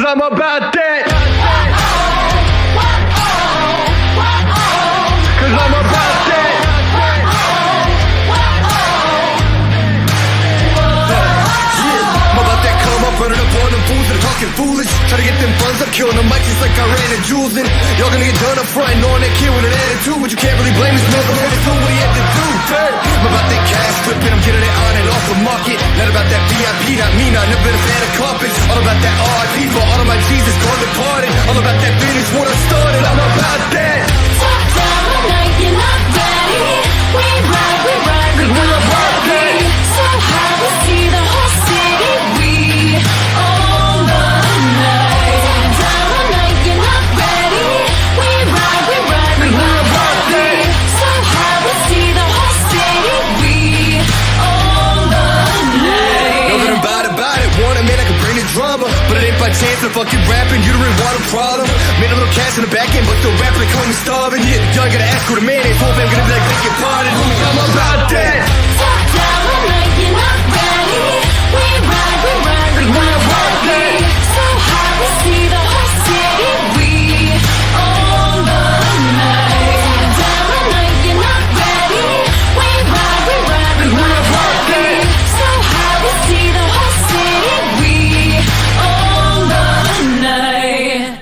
I'm about that. Cause I'm about that. I'm about that come up, running up on them fools that are talking foolish. Try to get them funds up, killing them mics just like I ran the jewels in. Y'all gonna get done up front, knowing that kid with an attitude, but you can't really blame this nigga for what he had to do. I'm about that cash flipping, I'm getting it on and off the market. Not about that VIP, not me, not never been a fan of carpets. All about that RIP for all of my Jesus gone departed. All about that finish what I started, I'm about that. Top down, like you're not ready. We ride, we're about that. So high, we see the whole city. We own the night. Top down, like you're not ready. We ride, we're about that. So high, we see the whole city. We own the night. Nothing about it, want a man I can bring the drama. But it ain't by chance I'm fucking rapping, you the real water problem. Made a little cash in the back end, but still rapping, they call me starving. Yeah, y'all gotta ask who the man is, hope I'm gonna be like, beg your pardon. I'm about that. Top down, like you're not ready. We ride, we're about that. So high, we see the whole city. We own the night. Top down, like you're not ready. We ride, we're about that. So high, we see the whole city. We own the night.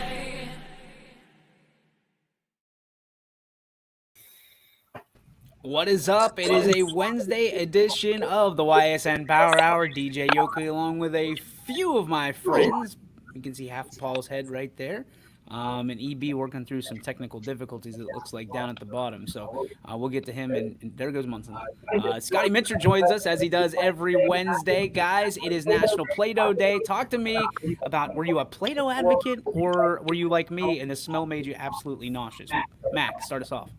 What is up? It is a Wednesday edition of the YSN Power Hour. DJ Yoki along with a few of my friends. You can see half of Paul's head right there. And EB working through some technical difficulties, it looks like, down at the bottom. So we'll get to him, and there goes Munson. Scotty Mitchell joins us, as he does every Wednesday. Guys, it is National Play-Doh Day. Talk to me about, were you a Play-Doh advocate, or were you like me, and the smell made you absolutely nauseous? Mac, start us off.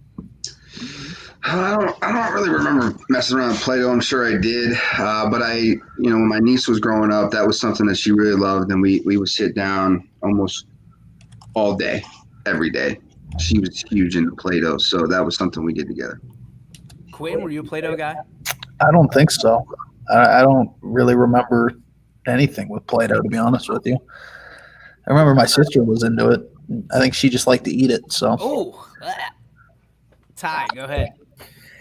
I don't really remember messing around with Play-Doh. I'm sure I did, but when my niece was growing up, that was something that she really loved, and we would sit down almost all day, every day. She was huge into Play-Doh, so that was something we did together. Quinn, were you a Play-Doh guy? I don't think so. I don't really remember anything with Play-Doh, to be honest with you. I remember my sister was into it. I think she just liked to eat it. So. Oh, Ty, go ahead.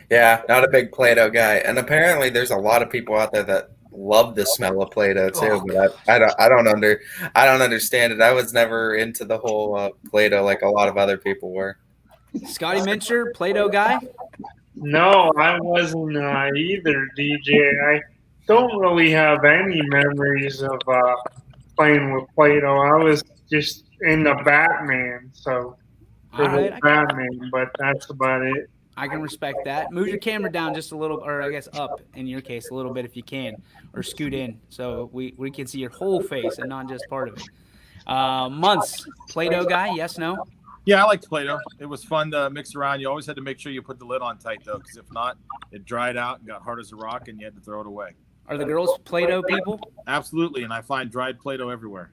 Yeah, not a big Play-Doh guy, and apparently there's a lot of people out there that love the smell of Play-Doh too. But I don't understand it. I was never into the whole Play-Doh like a lot of other people were. Scotty Mincher, Play-Doh guy? No, I wasn't either, DJ. I don't really have any memories of playing with Play-Doh. I was just into Batman, so Batman, but that's about it. I can respect that. Move your camera down just a little, or I guess up in your case a little bit if you can, or scoot in so we can see your whole face and not just part of it. Months, Play-Doh guy, yes, no? Yeah, I liked Play-Doh. It was fun to mix around. You always had to make sure you put the lid on tight, though, because if not, it dried out and got hard as a rock, and you had to throw it away. Are the girls Play-Doh people? Absolutely, and I find dried Play-Doh everywhere.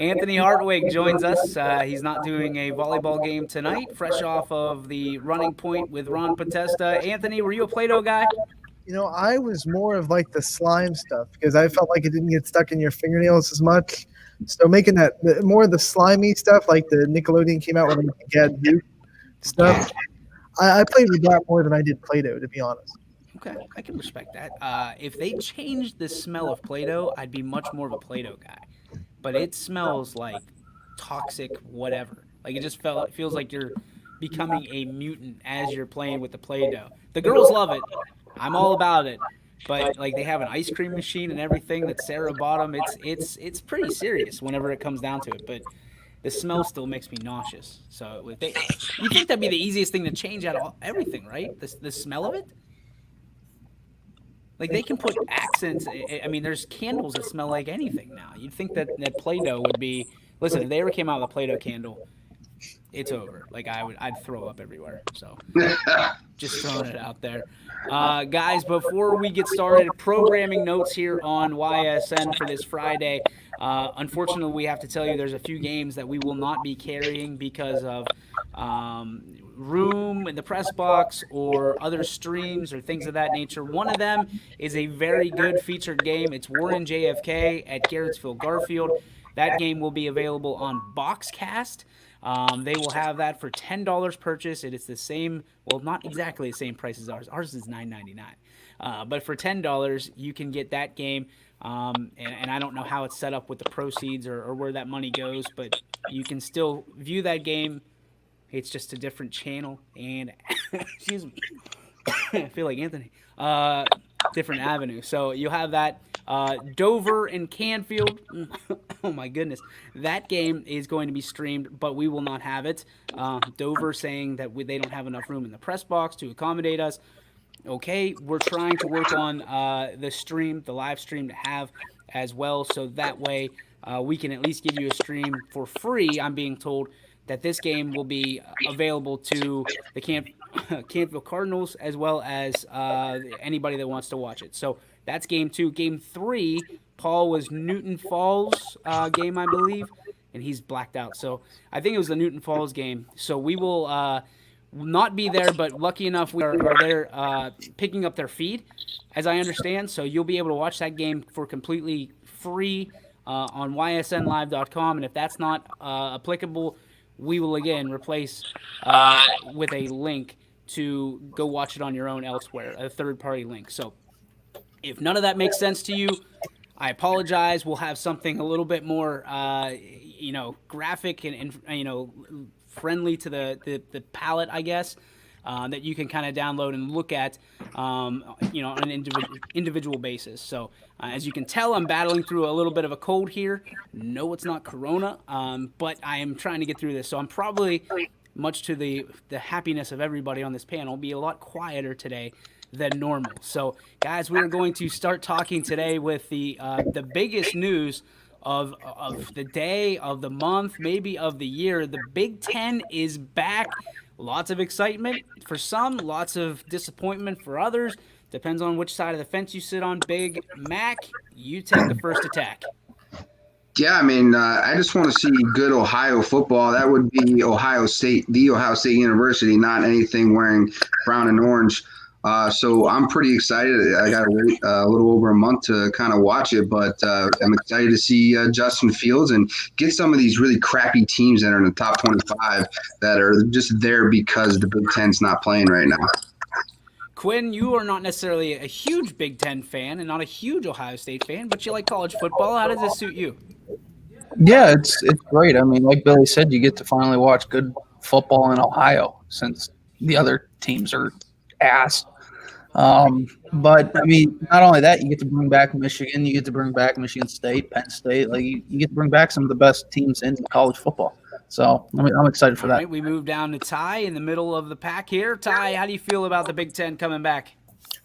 Anthony Hartwig joins us. He's not doing a volleyball game tonight, fresh off of the running point with Ron Potesta. Anthony, were you a Play-Doh guy? You know, I was more of like the slime stuff because I felt like it didn't get stuck in your fingernails as much. So making that more of the slimy stuff, like the Nickelodeon came out with like Gad Duke stuff. I played with that more than I did Play-Doh, to be honest. Okay, I can respect that. If they changed the smell of Play-Doh, I'd be much more of a Play-Doh guy. But it smells like toxic whatever. Like it feels like you're becoming a mutant as you're playing with the Play-Doh. The girls love it. I'm all about it. But like they have an ice cream machine and everything that Sarah bought them. It's pretty serious whenever it comes down to it. But the smell still makes me nauseous. So you think that'd be the easiest thing to change out of everything, right? The smell of it. Like they can put accents. I mean, there's candles that smell like anything now. You'd think that Play-Doh would be. Listen, if they ever came out with a Play-Doh candle, it's over. Like I'd throw up everywhere. So just throwing it out there. Guys, before we get started, programming notes here on YSN for this Friday. Unfortunately, we have to tell you there's a few games that we will not be carrying because of room in the press box or other streams or things of that nature. One of them is a very good featured game. It's Warren JFK at Garrettsville Garfield. That game will be available on Boxcast. They will have that for $10 purchase. It is the same, well, not exactly the same price as ours. Ours is $9.99. But for $10, you can get that game. And I don't know how it's set up with the proceeds or where that money goes, but you can still view that game. It's just a different channel, and excuse me, I feel like Anthony. Different avenue. So you'll have that. Dover and Canfield. Oh my goodness, that game is going to be streamed, but we will not have it. Dover saying that they don't have enough room in the press box to accommodate us. Okay, we're trying to work on the live stream to have as well, so that way we can at least give you a stream for free. I'm being told that this game will be available to the Canfield Cardinals as well as anybody that wants to watch it. So that's game 2. Game 3, Paul, was Newton Falls game, I believe, and he's blacked out. So I think it was the Newton Falls game. So we will not be there, but lucky enough we are there picking up their feed, as I understand. So you'll be able to watch that game for completely free on ysnlive.com. And if that's not applicable, we will again replace with a link to go watch it on your own elsewhere, a third-party link. So if none of that makes sense to you, I apologize. We'll have something a little bit more, graphic and friendly to the palette, I guess, that you can kind of download and look at, on an individual basis. So as you can tell, I'm battling through a little bit of a cold here. No, it's not Corona, but I am trying to get through this. So I'm probably, much to the happiness of everybody on this panel, be a lot quieter today than normal. So, guys, we are going to start talking today with the biggest news of the day, of the month, maybe of the year. The Big Ten is back. Lots of excitement for some, lots of disappointment for others. Depends on which side of the fence you sit on. Big Mac, you take the first attack. Yeah, I mean, I just want to see good Ohio football. That would be Ohio State, the Ohio State University, not anything wearing brown and orange. So I'm pretty excited. I got to wait a little over a month to kind of watch it, but I'm excited to see Justin Fields and get some of these really crappy teams that are in the top 25 that are just there because the Big Ten's not playing right now. Quinn, you are not necessarily a huge Big Ten fan and not a huge Ohio State fan, but you like college football. How does this suit you? Yeah, it's great. I mean, like Billy said, you get to finally watch good football in Ohio since the other teams are ass. But I mean, not only that, you get to bring back Michigan, you get to bring back Michigan State, Penn State. Like you get to bring back some of the best teams in college football. So I'm excited for that. Right, we move down to Ty in the middle of the pack here. Ty, how do you feel about the Big Ten coming back?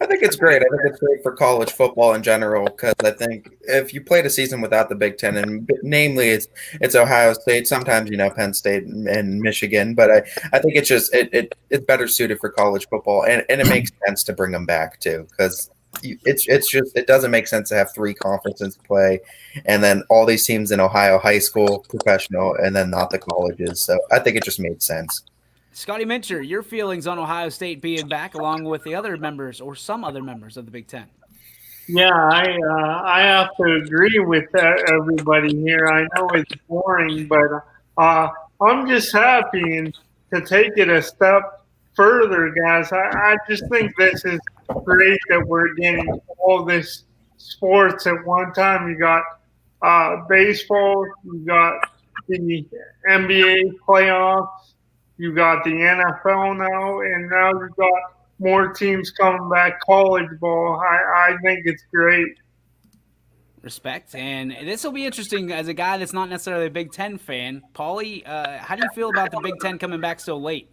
I think it's great. I think it's great for college football in general because I think if you played a season without the Big Ten, and namely it's Ohio State, sometimes Penn State and Michigan, but I think it's just it's better suited for college football, and it makes sense to bring them back too because it doesn't make sense to have 3 conferences play, and then all these teams in Ohio, high school, professional, and then not the colleges. So I think it just made sense. Scotty Mincher, your feelings on Ohio State being back along with the other members or some other members of the Big Ten? Yeah, I have to agree with everybody here. I know it's boring, but I'm just happy and to take it a step further, guys. I just think this is great that we're getting all this sports at one time. You got baseball, you got the NBA playoffs, you got the NFL now, and now you've got more teams coming back, college ball. I think it's great. Respect. And this will be interesting as a guy that's not necessarily a Big Ten fan. Paulie, how do you feel about the Big Ten coming back so late?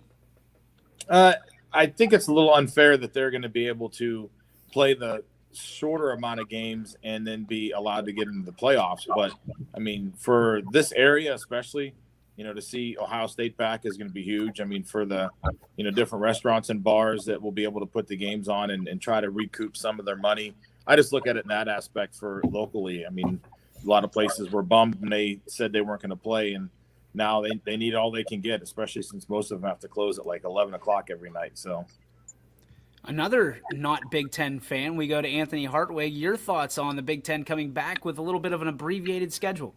I think it's a little unfair that they're going to be able to play the shorter amount of games and then be allowed to get into the playoffs. But, I mean, for this area especially, to see Ohio State back is going to be huge. I mean, for the, different restaurants and bars that will be able to put the games on and try to recoup some of their money. I just look at it in that aspect for locally. I mean, a lot of places were bummed when they said they weren't going to play. And now they need all they can get, especially since most of them have to close at like 11 o'clock every night. So Another not Big Ten fan, we go to Anthony Hartwig. Your thoughts on the Big Ten coming back with a little bit of an abbreviated schedule?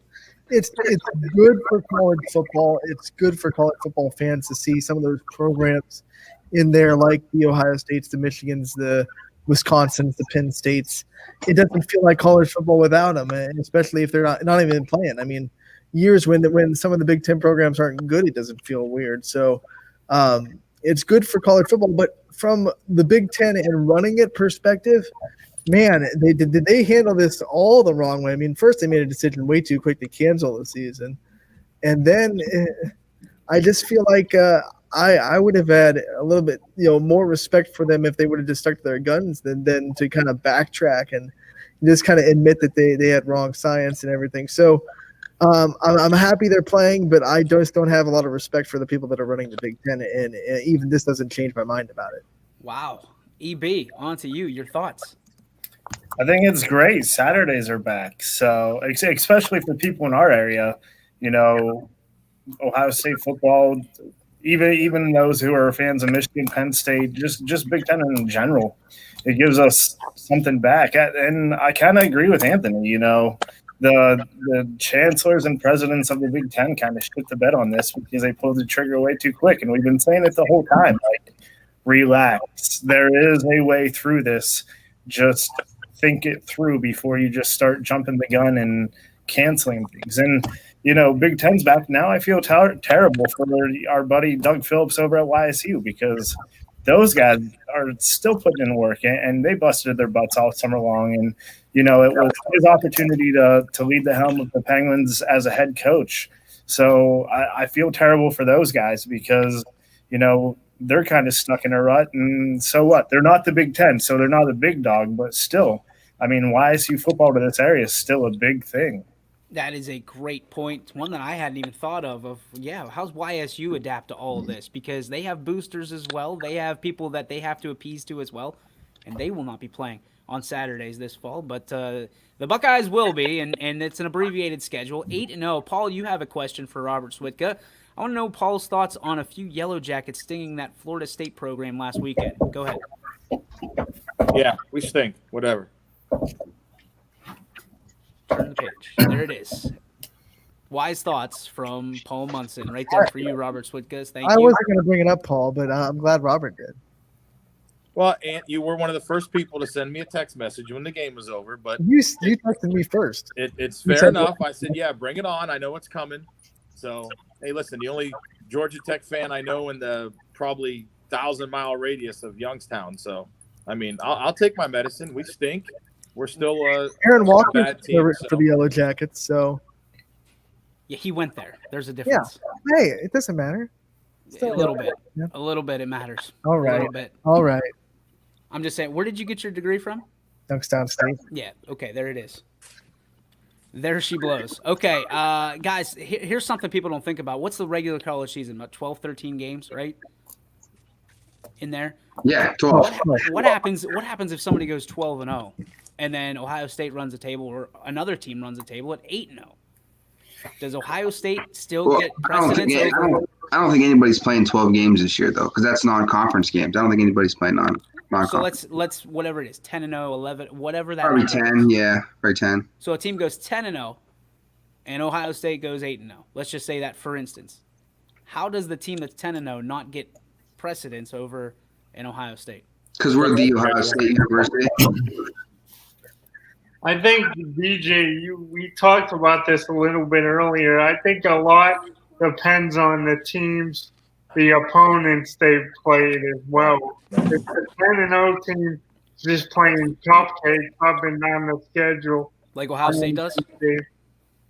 It's good for college football. It's good for college football fans to see some of those programs in there, like the Ohio States, the Michigans, the Wisconsins, the Penn States. It doesn't feel like college football without them, and especially if they're not even playing. I mean, years when some of the Big Ten programs aren't good, it doesn't feel weird. So it's good for college football. But from the Big Ten and running it perspective, man, did they handle this all the wrong way. I mean, first they made a decision way too quick to cancel the season, and then I just feel like I would have had a little bit more respect for them if they would have just stuck to their guns than to kind of backtrack and just kind of admit that they had wrong science and everything. So I'm happy they're playing, but I just don't have a lot of respect for the people that are running the Big Ten, and even this doesn't change my mind about it. Wow. EB, on to you. Your thoughts? I think it's great. Saturdays are back. So, especially for people in our area, Ohio State football, even those who are fans of Michigan, Penn State, just Big Ten in general, it gives us something back. And I kind of agree with Anthony. The chancellors and presidents of the Big Ten kind of shit the bed on this because they pulled the trigger way too quick. And we've been saying it the whole time, like, relax. There is a way through this. Just think it through before you just start jumping the gun and canceling things. And, Big Ten's back now. I feel terrible for our buddy Doug Phillips over at YSU because those guys are still putting in work and they busted their butts all summer long. And, it was his opportunity to lead the helm of the Penguins as a head coach. So I feel terrible for those guys because, they're kind of stuck in a rut. And so what? They're not the Big Ten, so they're not a big dog, but still, I mean, YSU football to this area is still a big thing. That is a great point. It's one that I hadn't even thought of, how's YSU adapt to all of this? Because they have boosters as well. They have people that they have to appease to as well, and they will not be playing on Saturdays this fall. But the Buckeyes will be, and it's an abbreviated schedule, 8-0. Paul, you have a question for Robert Switka. I want to know Paul's thoughts on a few Yellow Jackets stinging that Florida State program last weekend. Go ahead. Yeah, we stink. Whatever. Turn the page. There it is. Wise thoughts from Paul Munson. Right there for you, Robert Switkus. Thank you. I wasn't going to bring it up, Paul, but I'm glad Robert did. Well, Ant, you were one of the first people to send me a text message when the game was over, but You texted me first. it's fair enough. I said, yeah, bring it on. I know what's coming. So, hey, listen, the only Georgia Tech fan I know in the probably 1,000-mile radius of Youngstown. So, I mean, I'll take my medicine. We stink. We're still Aaron a Walker bad team. for the Yellow Jackets, so Yeah, he went there. There's a difference. hey, it doesn't matter. A little bit. Yeah. A little bit. It matters. All A right. little bit. All right. I'm just saying, where did you get your degree from? Youngstown State. Yeah, okay, there it is. There she blows. Okay, guys, here's something people don't think about. What's the regular college season? About 12, 13 games, right? In there? Yeah, 12. What happens if somebody goes 12-0 and then Ohio State runs a table or another team runs a table at 8-0? Does Ohio State still get precedence over? I don't think anybody's playing 12 games this year, though, because that's non-conference games. I don't think anybody's playing non-conference. So let's whatever it is, 10-0, 11, whatever that. Probably number 10, is. yeah, probably 10. So a team goes 10-0, and Ohio State goes 8-0. Let's just say that, for instance. How does the team that's 10-0 not get precedence over an Ohio State? Because we're the Ohio State University. I think, DJ, we talked about this a little bit earlier. I think a lot depends on the teams, the opponents they've played as well. If the 10-0 team is just playing cupcake up and down the schedule, Like Ohio State does?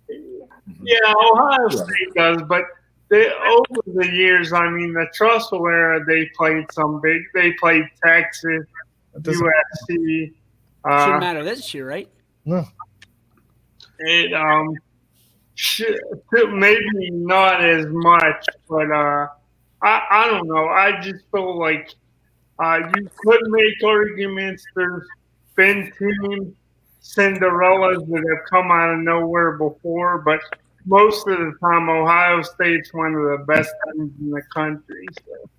Yeah, Ohio State does, but over the years, I mean, the Trussell era, they played they played Texas, USC. Shouldn't matter this year, right? No. It maybe not as much, but I don't know. I just feel like you could make arguments. There's been teams, Cinderellas, that have come out of nowhere before, but most of the time, Ohio State's one of the best teams in the country. So.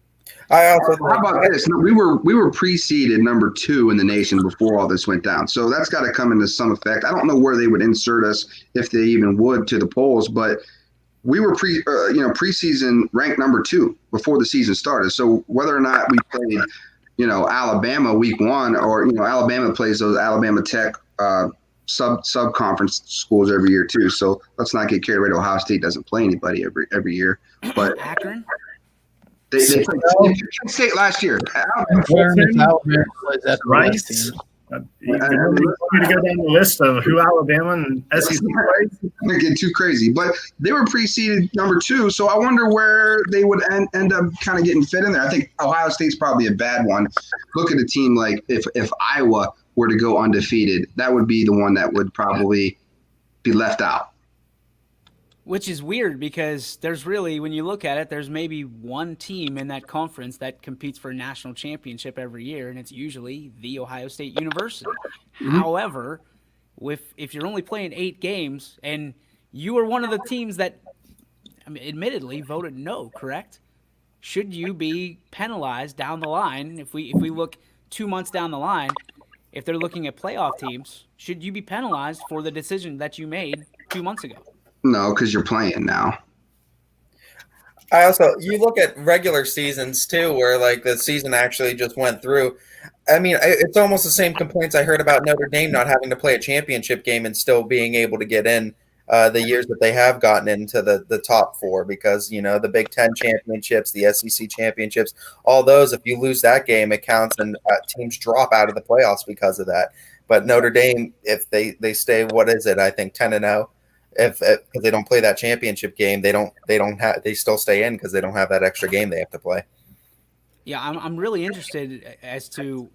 I also How about this? No, we were preceded number 2 in the nation before all this went down. So that's got to come into some effect. I don't know where they would insert us if they even would to the polls, but we were preseason ranked number 2 before the season started. So whether or not we played, Alabama week 1, or Alabama plays those Alabama Tech sub conference schools every year too. So let's not get carried away. Ohio State doesn't play anybody every year, but Akron. they played Penn State last year. Rice. You want me to go down the list of who Alabama and SEC plays? I'm gonna get too crazy, but they were preceded number 2, so I wonder where they would end up kind of getting fit in there. I think Ohio State's probably a bad one. Look at a team like if Iowa were to go undefeated, that would be the one that would probably be left out. Which is weird because there's really, when you look at it, there's maybe one team in that conference that competes for a national championship every year, and it's usually the Ohio State University. Mm-hmm. However, if you're only playing 8 games, and you are one of the teams that, admittedly, voted no, correct? Should you be penalized down the line? If we look 2 months down the line, if they're looking at playoff teams, should you be penalized for the decision that you made 2 months ago? No, because you're playing now. You look at regular seasons too, where like the season actually just went through. It's almost the same complaints I heard about Notre Dame not having to play a championship game and still being able to get in the years that they have gotten into the top 4, because the Big Ten championships, the SEC championships, all those. If you lose that game, it counts, and teams drop out of the playoffs because of that. But Notre Dame, if they stay, what is it? I think 10-0. If they don't play that championship game, they still stay in because they don't have that extra game they have to play. Yeah, I'm really interested as to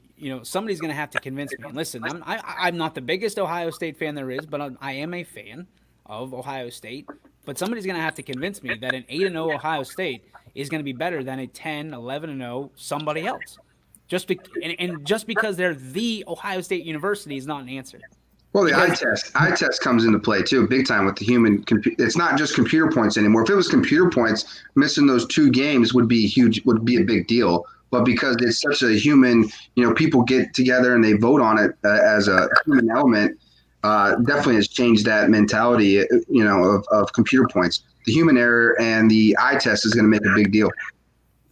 somebody's going to have to convince me. And listen, I'm not the biggest Ohio State fan there is, but I am a fan of Ohio State. But somebody's going to have to convince me that an 8-0 Ohio State is going to be better than a 10, 11-0 somebody else. Just because they're the Ohio State University is not an answer. Well, the eye test comes into play too, big time with the human. It's not just computer points anymore. If it was computer points, missing those 2 games would be a big deal. But because it's such a human, people get together and they vote on it as a human element, definitely has changed that mentality, of computer points. The human error and the eye test is going to make a big deal.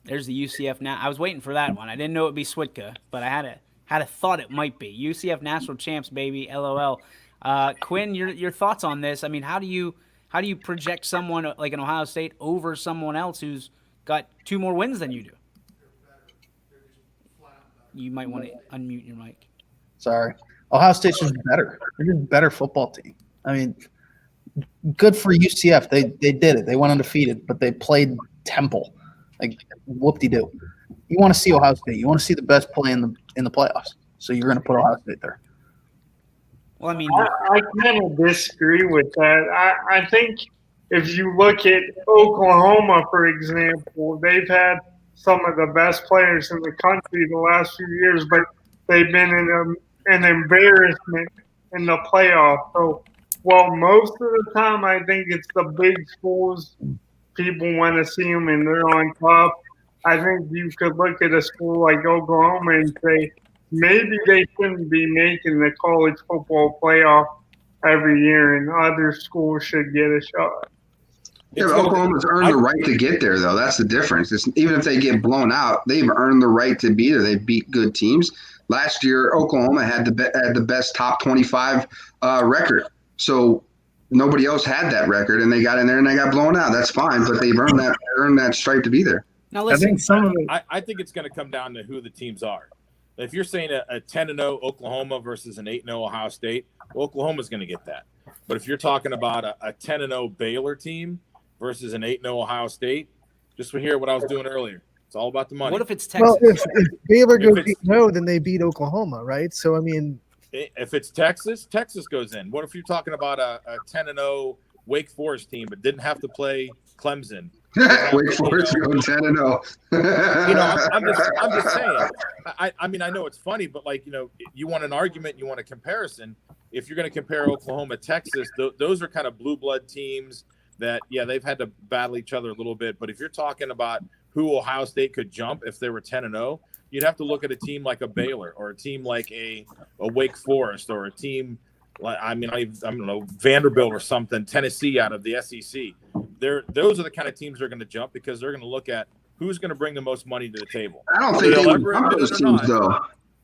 There's the UCF now. I was waiting for that one. I didn't know it'd be Switka, but I had a thought it might be. UCF national champs, baby. LOL. Quinn, your thoughts on this? How do you project someone like an Ohio State over someone else who's got 2 more wins than you do? You might want to unmute your mic. Sorry. Ohio State's just better. They're just a better football team. Good for UCF. They did it. They went undefeated, but they played Temple. Like, whoop-de-doo. You want to see Ohio State. You want to see the best play in the playoffs. So you're going to put Ohio State there. Well, I kind of disagree with that. I think if you look at Oklahoma, for example, they've had some of the best players in the country the last few years, but they've been in an embarrassment in the playoffs. So, most of the time, I think it's the big schools. People want to see them, and they're on top. I think you could look at a school like Oklahoma and say maybe they shouldn't be making the college football playoff every year, and other schools should get a shot. Yeah, but Oklahoma's earned the right to get there, though. That's the difference. Even if they get blown out, they've earned the right to be there. They beat good teams. Last year, Oklahoma had the best top 25 record. So nobody else had that record, and they got in there and they got blown out. That's fine, but they've earned that stripe to be there. Now, listen, I think it's going to come down to who the teams are. If you're saying a 10-0 Oklahoma versus an 8-0 Ohio State, Oklahoma's going to get that. But if you're talking about a 10-0 Baylor team versus an 8-0 Ohio State, just to hear what I was doing earlier, it's all about the money. What if it's Texas? Well, if Baylor goes 8-0, then they beat Oklahoma, right? So, if it's Texas, Texas goes in. What if you're talking about a 10-0 Wake Forest team but didn't have to play Clemson? Wake Forest going 10-0. I'm just saying. I know it's funny, but you want an argument, you want a comparison. If you're going to compare Oklahoma, Texas, those are kind of blue blood teams. that, yeah, they've had to battle each other a little bit. But if you're talking about who Ohio State could jump if they were 10-0, you'd have to look at a team like a Baylor or a team like a Wake Forest or a team like, I don't know, Vanderbilt or something, Tennessee out of the SEC. Those are the kind of teams they're going to jump because they're going to look at who's going to bring the most money to the table. I don't think they would jump those teams, though.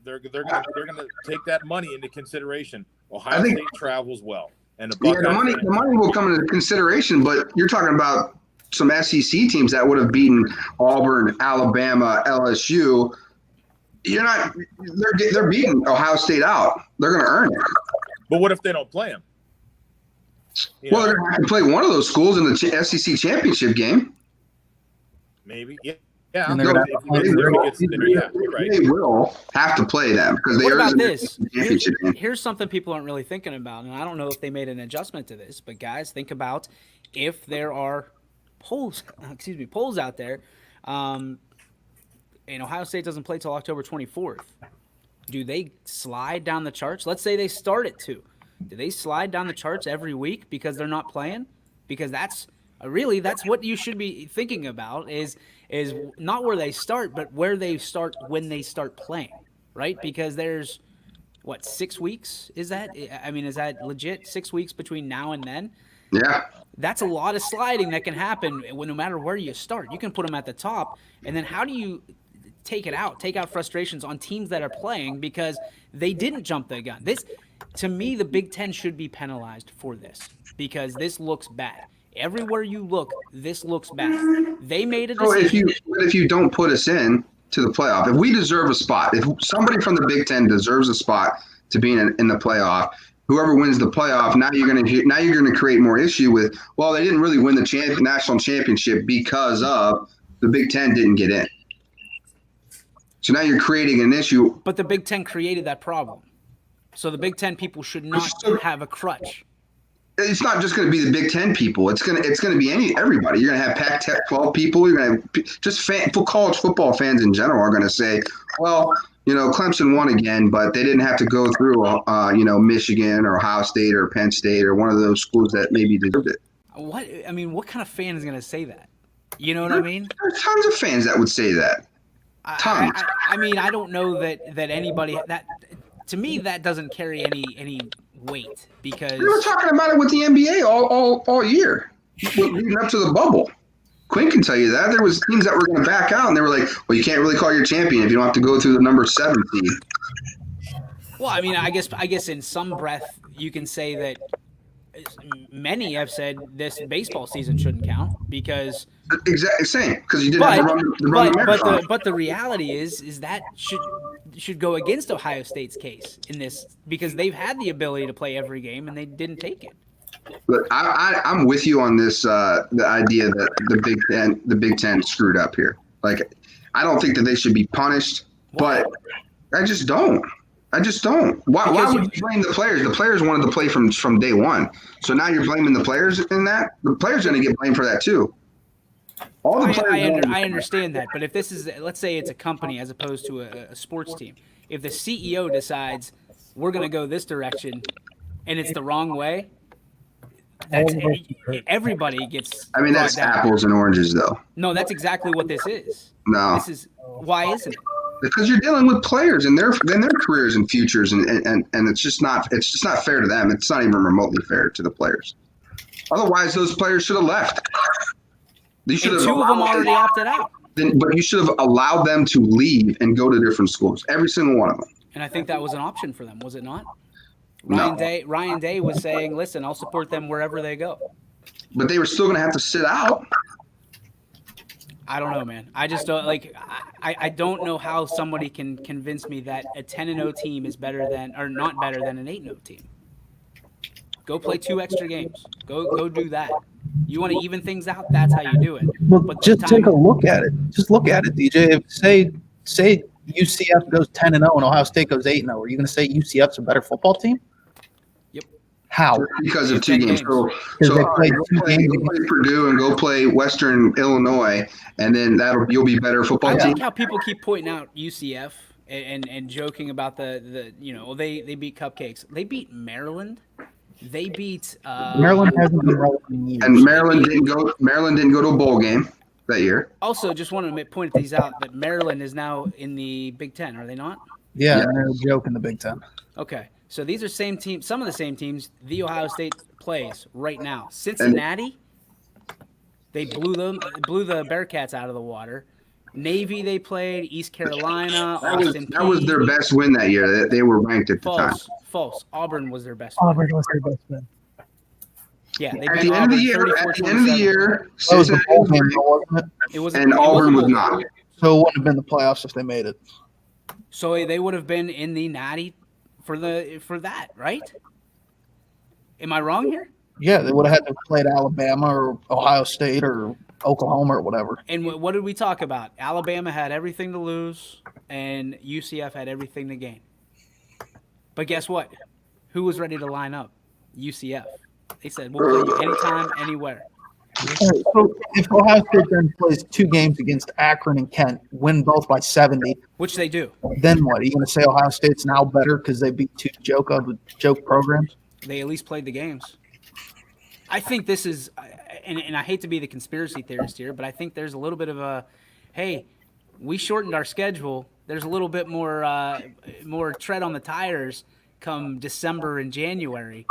They're going to take that money into consideration. Ohio State travels well, and the money will come into consideration. But you're talking about some SEC teams that would have beaten Auburn, Alabama, LSU. They're beating Ohio State out. They're going to earn it. But what if they don't play them? Well, they're going to have to play one of those schools in the SEC championship game. Maybe, yeah. Yeah, And they're they will have to play them because they What are about in the this? championship game. Here's something people aren't really thinking about, and I don't know if they made an adjustment to this, but guys, think about if there are polls out there, and Ohio State doesn't play till October 24th. Do they slide down the charts? Let's say they start at 2. Do they slide down the charts every week because they're not playing? Because that's what you should be thinking about is not where they start, but where they start when they start playing, right? Because there's, 6 weeks? Is that legit 6 weeks between now and then? Yeah. That's a lot of sliding that can happen no matter where you start. You can put them at the top, and then how do you take out frustrations on teams that are playing because they didn't jump the gun? This, to me, the Big Ten should be penalized for this because this looks bad. Everywhere you look, this looks bad. They made a decision. If you don't put us in to the playoff, if we deserve a spot, if somebody from the Big Ten deserves a spot to be in the playoff, whoever wins the playoff, now you're going to create more issue with. Well, they didn't really win the national championship because of the Big Ten didn't get in. So now you're creating an issue. But the Big Ten created that problem, so the Big Ten people should not have a crutch. It's not just going to be the Big Ten people. It's going to be everybody. You're going to have Pac-12 people. You're going to have just college football fans in general are going to say, well, Clemson won again, but they didn't have to go through, Michigan or Ohio State or Penn State or one of those schools that maybe deserved it. What kind of fan is going to say that? You know what I mean? There's tons of fans that would say that. Tons. I don't know that anybody that. To me, that doesn't carry any weight because we were talking about it with the NBA all year, leading up to the bubble. Quinn can tell you that there was teams that were going to back out, and they were like, "Well, you can't really call your champion if you don't have to go through the number 7 seed." Well, I guess in some breath you can say that many have said this baseball season shouldn't count because exactly same because you didn't have to run the marathon. But the reality is that should go against Ohio State's case in this because they've had the ability to play every game and they didn't take it. Look, I'm with you on this. The idea that the Big Ten screwed up here. Like, I don't think that they should be punished, but I just don't. Why would you blame the players? The players wanted to play from day one. So now you're blaming the players in that? The players are going to get blamed for that too. I understand that, but if this is, let's say it's a company as opposed to a sports team, if the CEO decides we're going to go this direction and it's the wrong way, everybody gets. I mean, that's apples and oranges, though. No, that's exactly what this is. No, why isn't it? Because you're dealing with players and their careers and futures, and it's just not fair to them. It's not even remotely fair to the players. Otherwise, those players should have left. And 2 of them already opted out. But you should have allowed them to leave and go to different schools. Every single one of them. And I think that was an option for them, was it not? No. Ryan Day was saying, "Listen, I'll support them wherever they go." But they were still going to have to sit out. I don't know, man. I just don't I don't know how somebody can convince me that a 10-0 team is better than or not better than an 8-0 team. Go play 2 extra games. Go do that. You want to even things out? That's how you do it. But just take a look at it. Just look at it, DJ. If, say UCF goes 10-0 and Ohio State goes 8-0. Are you going to say UCF's a better football team? Yep. How? Because of 2 games. So go play Purdue and go play Western Illinois, and then you'll be better football team. I like how people keep pointing out UCF and joking about the they beat cupcakes. They beat Maryland. They beat Maryland hasn't been relevant in years. And Maryland didn't go to a bowl game that year. Also, just want to point these out that Maryland is now in the Big Ten, are they not? Yeah, Yeah. and they're a joke in the Big Ten. Okay, so these are same teams, some of the same teams the Ohio State plays right now. Cincinnati, they blew the Bearcats out of the water. Navy they played, East Carolina, Austin That was their best win that year. They were ranked at the time. False. Auburn was their best win. Auburn was their best win. Yeah, they At beat the end of the Auburn year, 34-27. That was the Cincinnati bowl was game, ranked, though, wasn't it? It was and Auburn was not. So it wouldn't have been the playoffs if they made it. So they would have been in the Natty for that, right? Am I wrong here? Yeah, they would have had to play at Alabama or Ohio State or Oklahoma or whatever. And what did we talk about? Alabama had everything to lose, and UCF had everything to gain. But guess what? Who was ready to line up? UCF. They said, we'll play you anytime, anywhere. So if Ohio State then plays 2 games against Akron and Kent, win both by 70, Which they do. then what? Are you going to say Ohio State's now better because they beat 2 joke programs? They at least played the games. I think this is, and I hate to be the conspiracy theorist here, but I think there's a little bit of a, hey, we shortened our schedule. There's a little bit more tread on the tires come December and January.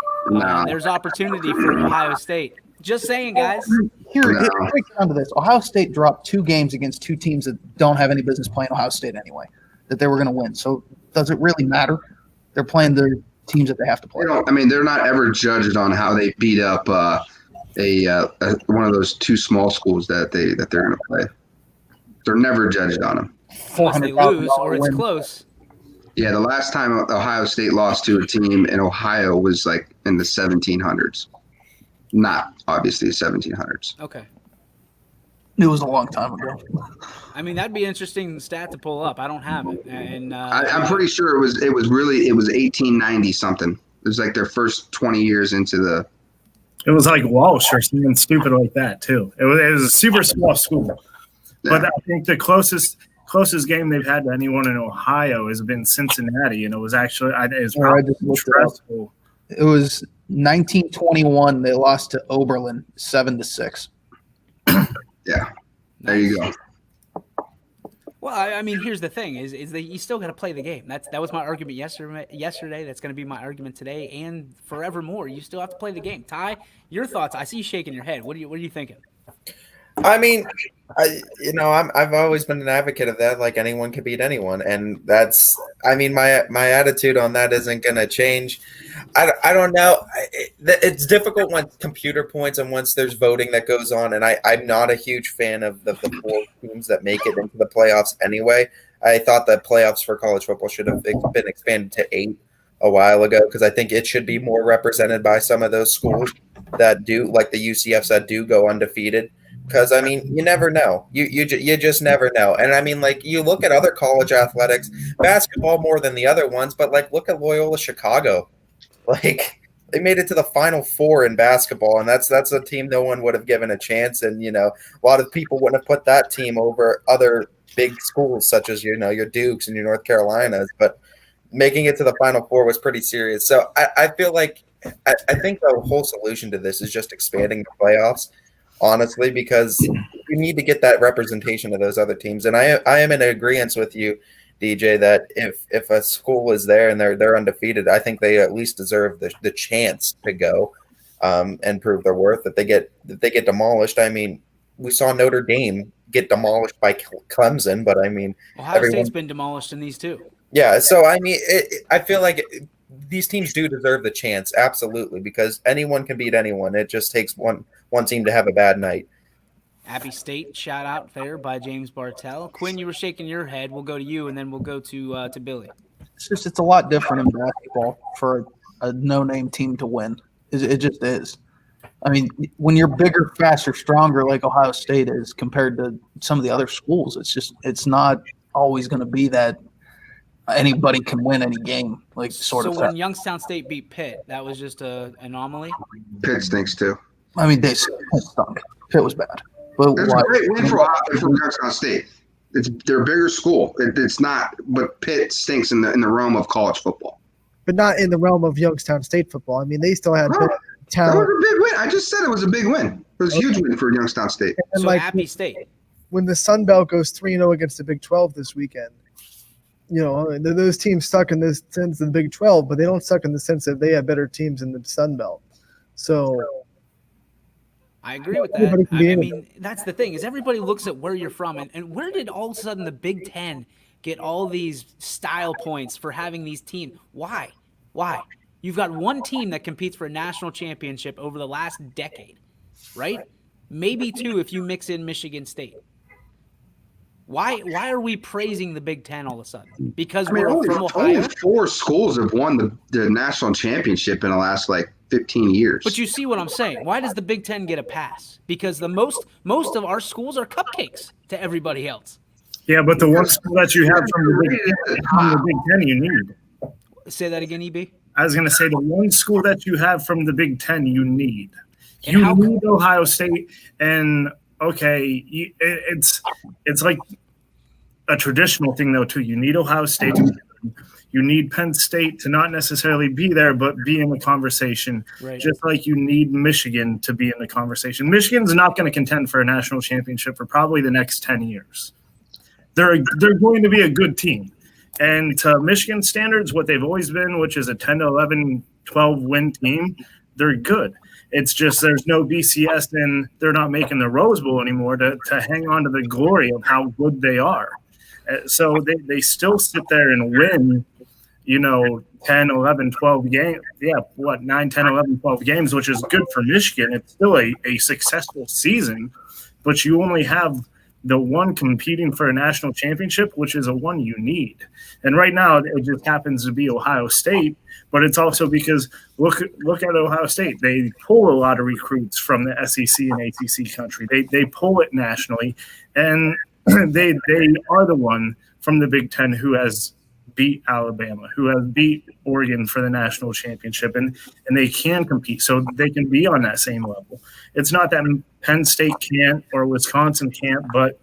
There's opportunity for Ohio State. Just saying, guys. Here, it breaks down to this. Ohio State dropped 2 games against 2 teams that don't have any business playing Ohio State anyway, that they were going to win. So does it really matter? They're playing the teams that they have to play. They're not ever judged on how they beat up one of those 2 small schools that they're going to play. They're never judged on them. Unless they lose or it's close. Yeah, the last time Ohio State lost to a team in Ohio was like in the 1700s. Not obviously 1700s. Okay. It was a long time ago. I mean, that'd be an interesting stat to pull up. I don't have it. And I'm pretty sure it was 1890 something. It was like their first 20 years into the. It was like Walsh or something stupid like that too. It was a super small school, but I think the closest game they've had to anyone in Ohio has been Cincinnati, and it was actually stressful. It was 1921. They lost to Oberlin 7-6. Yeah, there you go. Well, I mean, here's the thing: is that you still got to play the game. That was my argument yesterday. That's going to be my argument today and forevermore. You still have to play the game. Ty, your thoughts? I see you shaking your head. What are you thinking? I mean, I've always been an advocate of that. Like anyone can beat anyone, and that's. I mean, my attitude on that isn't going to change. I don't know. It's difficult when computer points and once there's voting that goes on, and I'm not a huge fan of the 4 teams that make it into the playoffs anyway. I thought that playoffs for college football should have been expanded to 8 a while ago because I think it should be more represented by some of those schools that do, like the UCFs that do go undefeated. Because, I mean, you never know. You just never know. And, I mean, like, you look at other college athletics, basketball more than the other ones, but, like, look at Loyola Chicago. Like, they made it to the Final Four in basketball, and that's a team no one would have given a chance. And, a lot of people wouldn't have put that team over other big schools such as, your Dukes and your North Carolinas. But making it to the Final Four was pretty serious. So I feel like I think the whole solution to this is just expanding the playoffs. Honestly, because you need to get that representation of those other teams. And I am in agreement with you, DJ, that if a school is there and they're undefeated, I think they at least deserve the chance to go and prove their worth. If they get demolished, I mean, we saw Notre Dame get demolished by Clemson, but I mean, Ohio State's been demolished in these too. Yeah, so I mean, I feel like these teams do deserve the chance, absolutely, because anyone can beat anyone. It just takes one team to have a bad night. Abbey State, shout out there by James Bartell. Quinn, you were shaking your head. We'll go to you, and then we'll go to Billy. It's a lot different in basketball for a no-name team to win. It just is. I mean, when you're bigger, faster, stronger, like Ohio State is compared to some of the other schools, it's not always going to be that anybody can win any game. So when Youngstown State beat Pitt, that was just an anomaly? Pitt stinks too. I mean, they stunk. Pitt was bad. But it's a great win for Youngstown State. They're a bigger school. It's not, but Pitt stinks in the realm of college football. but not in the realm of Youngstown State football. I mean, they still had Oh, better that talent. was a big win. I just said it was a big win. It was a huge win for Youngstown State. And So like Appy State. when the Sun Belt goes 3-0 against the Big 12 this weekend, those teams suck in the sense of the Big 12, but they don't suck in the sense that they have better teams in the Sun Belt. So I agree with Everybody that. can be I in it. mean, that's the thing is everybody looks at where you're from, and where did all of a sudden the Big Ten get all these style points for having these teams? Why? You've got one team that competes for a national championship over the last decade, right? Maybe two if you mix in Michigan State. Why are we praising the Big Ten all of a sudden? Because I mean, we're from Ohio? only 4 schools have won the national championship in the last 15 years. But you see what I'm saying. Why does the Big Ten get a pass? Because the most of our schools are cupcakes to everybody else. Yeah, but the one school that you have from the Big Ten, you need. Say that again, EB. I was going to say the one school that you have from the Big Ten, you need. And You how- need Ohio State, and okay, it's like a traditional thing though too. You need Ohio State. You need Penn State to not necessarily be there, but be in the conversation. Right. Just like you need Michigan to be in the conversation. Michigan's not going to contend for a national championship for probably the next 10 years. They're going to be a good team. And to Michigan standards, what they've always been, which is a 10 to 11, 12 win team, they're good. It's just there's no BCS and they're not making the Rose Bowl anymore to hang on to the glory of how good they are. So they still sit there and win, 10, 11, 12 games. Yeah, 9, 10, 11, 12 games, which is good for Michigan. It's still a successful season, but you only have the one competing for a national championship, which is a one you need. And right now, it just happens to be Ohio State, but it's also because look at Ohio State. They pull a lot of recruits from the SEC and ACC country. They pull it nationally, and they are the one from the Big Ten who has beat Alabama, who has beat Oregon for the national championship, and they can compete, so they can be on that same level. It's not that Penn State can't or Wisconsin can't, but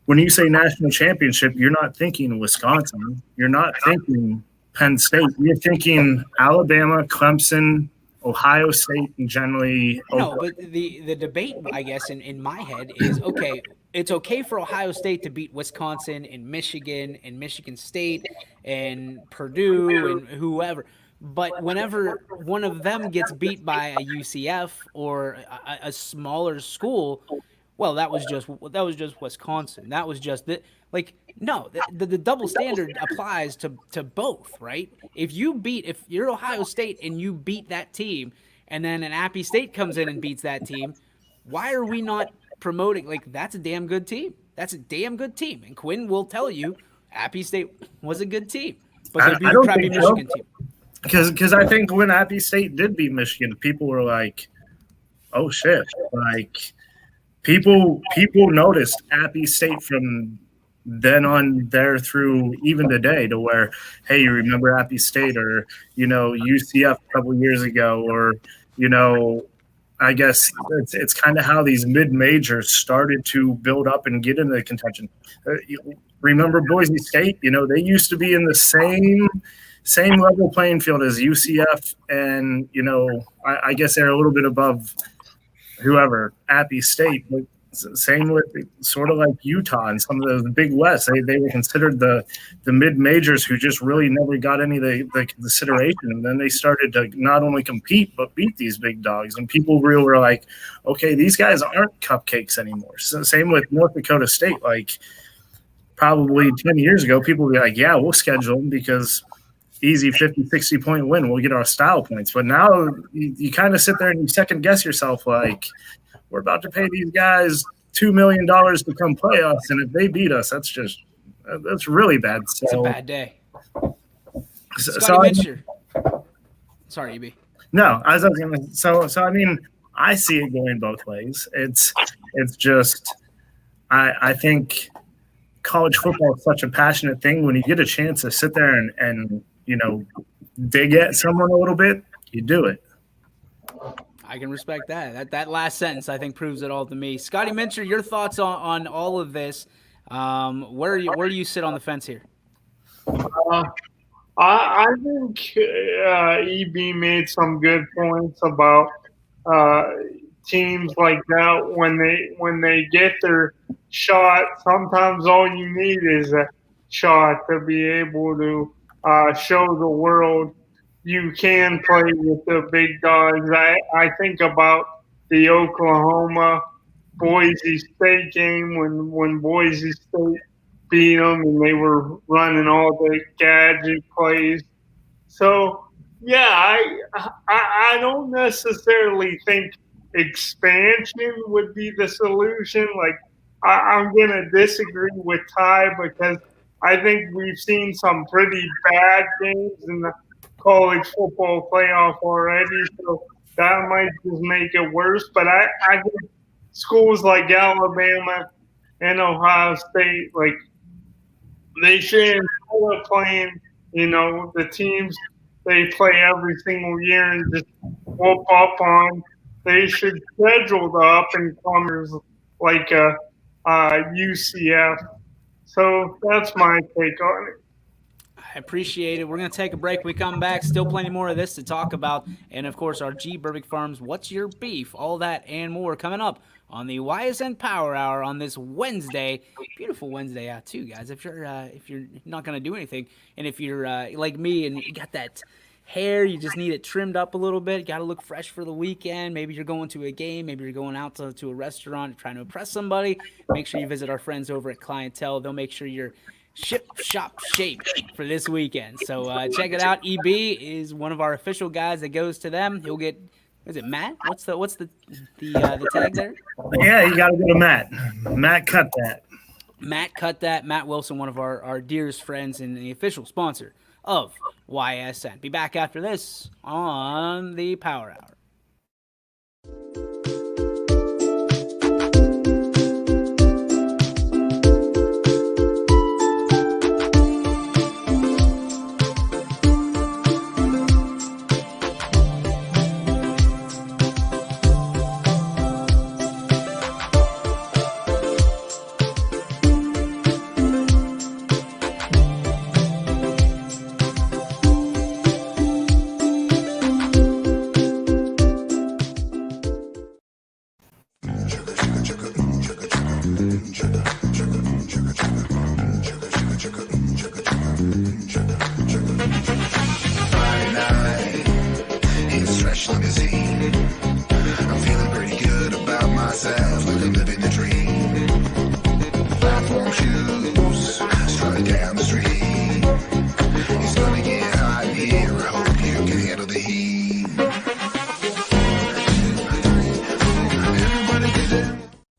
when you say national championship, you're not thinking Wisconsin. You're not thinking Penn State. You're thinking Alabama, Clemson, Ohio State, and generally. No, but the debate, I guess, in my head is, okay, it's okay for Ohio State to beat Wisconsin and Michigan and Michigan State and Purdue and whoever. But whenever one of them gets beat by a UCF or a smaller school, well, that was just Wisconsin. That was just the double standard applies to both, right? If you're Ohio State and you beat that team, and then an Appy State comes in and beats that team, why are we not promoting that's a damn good team? That's a damn good team, and Quinn will tell you Appy State was a good team, but they beat a crappy Michigan team. Because I think when Appy State did beat Michigan, people were like, "Oh shit!" People noticed Appy State from then on there through even today, to where, hey, you remember Appy State, or UCF a couple years ago, or I guess it's kind of how these mid majors started to build up and get into the contention. Remember Boise State? They used to be in the same level playing field as UCF, and I guess they're a little bit above whoever, Appy State, but same with sort of like Utah and some of those Big West. They were considered the mid majors who just really never got any of the consideration, and then they started to not only compete but beat these big dogs, and people really were like, okay, these guys aren't cupcakes anymore. So same with North Dakota State. Probably 10 years ago, people would be like, yeah, we'll schedule them because easy 50, 60 point win, we'll get our style points. But now you kind of sit there and you second guess yourself, we're about to pay these guys $2 million to come play us, and if they beat us, that's really bad. So, It's a bad day. So Sorry, EB. no, I was going to. So I mean, I see it going both ways. It's just I think college football is such a passionate thing. When you get a chance to sit there and dig at someone a little bit, you do it. I can respect that. That last sentence, I think, proves it all to me. Scotty Mincher, your thoughts on all of this? Where do you sit on the fence here? I think EB made some good points about uh, teams like that when they get their shot. Sometimes all you need is a shot to be able to show the world you can play with the big dogs. I think about the Oklahoma Boise State game when Boise State beat them and they were running all the gadget plays. So yeah, I don't necessarily think expansion would be the solution. Like I'm gonna disagree with Ty because I think we've seen some pretty bad games in the college football playoff already. So that might just make it worse. But I think schools like Alabama and Ohio State, like they should, instead of playing, the teams they play every single year and just whoop up on, they should schedule the up and comers like UCF. So that's my take on it. I appreciate it. We're going to take a break. When we come back, still plenty more of this to talk about. And, of course, our G. Burbick Farms, What's Your Beef? All that and more coming up on the YSN Power Hour on this Wednesday. Beautiful Wednesday out, too, guys. If you're not going to do anything, and if you're like me and you got that hair, you just need it trimmed up a little bit, got to look fresh for the weekend. Maybe you're going to a game. Maybe you're going out to a restaurant trying to impress somebody. Make sure you visit our friends over at Clientele. They'll make sure you're shop shape for this weekend. So check it out. EB is one of our official guys that goes to them. He'll get, is it Matt? What's the tag there? Yeah, you got to go to Matt. Matt cut that. Matt cut that. Matt Wilson, one of our dearest friends and the official sponsor of YSN. Be back after this on the Power Hour.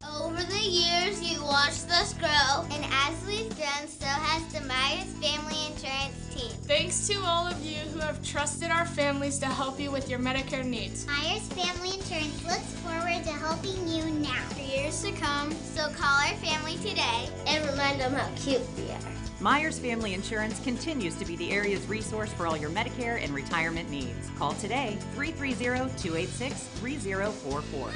Over the years, you watched us grow, and as we've done, so has the Myers Family Insurance team. Thanks to all of you who have trusted our families to help you with your Medicare needs. Myers Family Insurance looks forward to helping you now for years to come. So call our family today and remind them how cute we are. Myers Family Insurance continues to be the area's resource for all your Medicare and retirement needs. Call today, 330-286-3044.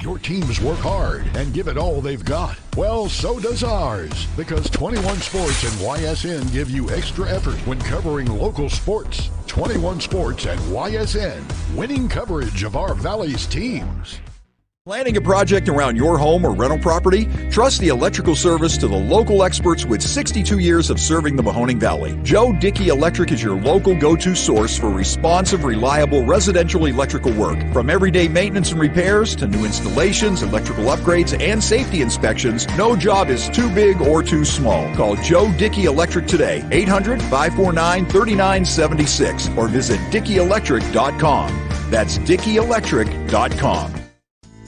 Your teams work hard and give it all they've got. Well, so does ours, because 21 Sports and YSN give you extra effort when covering local sports. 21 Sports and YSN, winning coverage of our Valley's teams. Planning a project around your home or rental property? Trust the electrical service to the local experts with 62 years of serving the Mahoning Valley. Joe Dickey Electric is your local go-to source for responsive, reliable residential electrical work. From everyday maintenance and repairs to new installations, electrical upgrades, and safety inspections, no job is too big or too small. Call Joe Dickey Electric today, 800-549-3976, or visit DickeyElectric.com. That's DickeyElectric.com.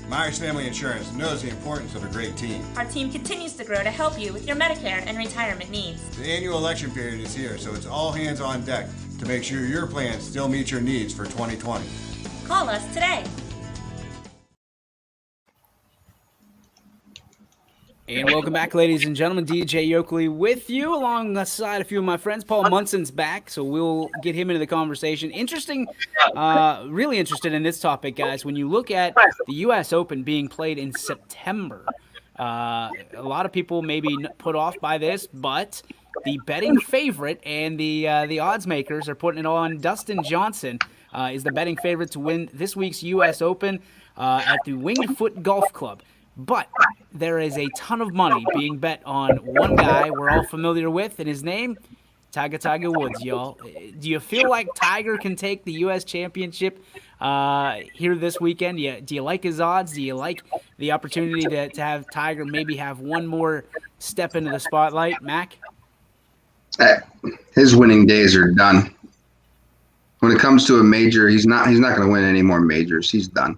Myers Family Insurance knows the importance of a great team. Our team continues to grow to help you with your Medicare and retirement needs. The annual election period is here, so it's all hands on deck to make sure your plans still meet your needs for 2020. Call us today. And welcome back, ladies and gentlemen. DJ Yokley with you, alongside a few of my friends. Paul Munson's back, so we'll get him into the conversation. Interesting, really interested in this topic, guys. When you look at the U.S. Open being played in September, a lot of people may be put off by this, but the betting favorite, and the odds makers are putting it on Dustin Johnson is the betting favorite to win this week's U.S. Open at the Winged Foot Golf Club. But there is a ton of money being bet on one guy we're all familiar with, and his name, Tiger Woods, y'all. Do you feel like Tiger can take the U.S. Championship here this weekend? Do you like his odds? Do you like the opportunity to have Tiger maybe have one more step into the spotlight, Mac? His winning days are done. When it comes to a major, he's not going to win any more majors. He's done.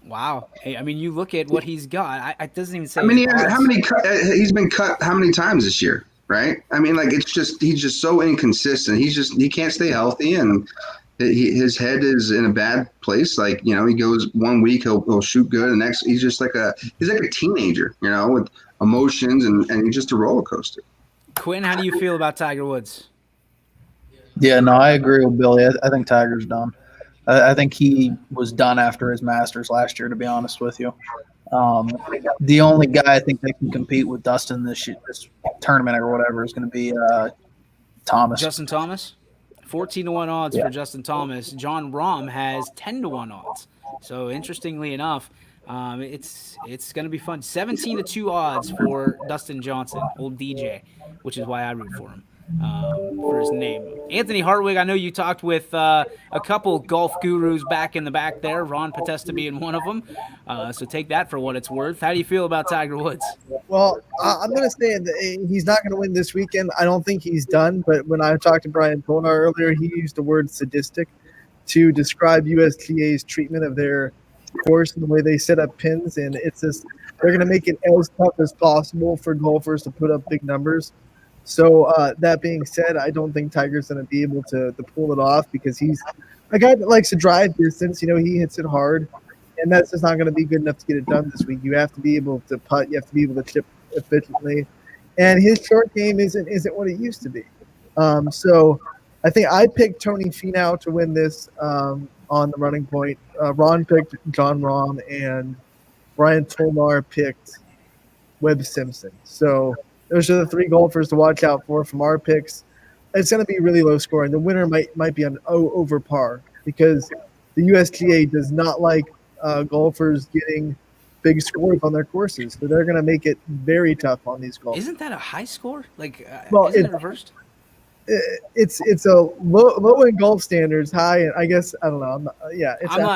Wow. Hey, I mean, you look at what he's got. It doesn't even say. I mean, he's been cut how many times this year, right? I mean, like he's just so inconsistent. He can't stay healthy, and his head is in a bad place. Like, you know, he goes 1 week he'll shoot good, and next he's like a teenager, you know, with emotions, and he's just a roller coaster. Quinn, how do you feel about Tiger Woods? Yeah, no, I agree with Billy. I think Tiger's done. I think he was done after his Masters last year, to be honest with you. The only guy I think that can compete with Dustin this tournament or whatever is going to be Thomas. Justin Thomas? 14-1 odds for Justin Thomas. John Rahm has 10-1 odds. So interestingly enough, it's going to be fun. 17-2 odds for Dustin Johnson, old DJ, which is why I root for him. For his name. Anthony Hartwig, I know you talked with a couple golf gurus back in the back there, Ron Podesta being one of them. So take that for what it's worth. How do you feel about Tiger Woods? Well, I'm going to say that he's not going to win this weekend. I don't think he's done, but when I talked to Brian Tonar earlier, he used the word sadistic to describe USGA's treatment of their course and the way they set up pins, and it's just they're going to make it as tough as possible for golfers to put up big numbers. So that being said, I don't think Tiger's going to be able to pull it off because he's a guy that likes to drive distance. You know, he hits it hard, and that's just not going to be good enough to get it done this week. You have to be able to putt. You have to be able to chip efficiently, and his short game isn't what it used to be. So I think I picked Tony Finau to win this on the running point. Ron picked John Rahm, and Brian Tolmar picked Webb Simpson. So those are the three golfers to watch out for from our picks. It's going to be really low scoring. The winner might be on over par because the USGA does not like golfers getting big scores on their courses. So they're going to make it very tough on these golfers. Isn't that a high score? Like, well, isn't it reversed? It's a low in golf standards, high, and I guess I don't know.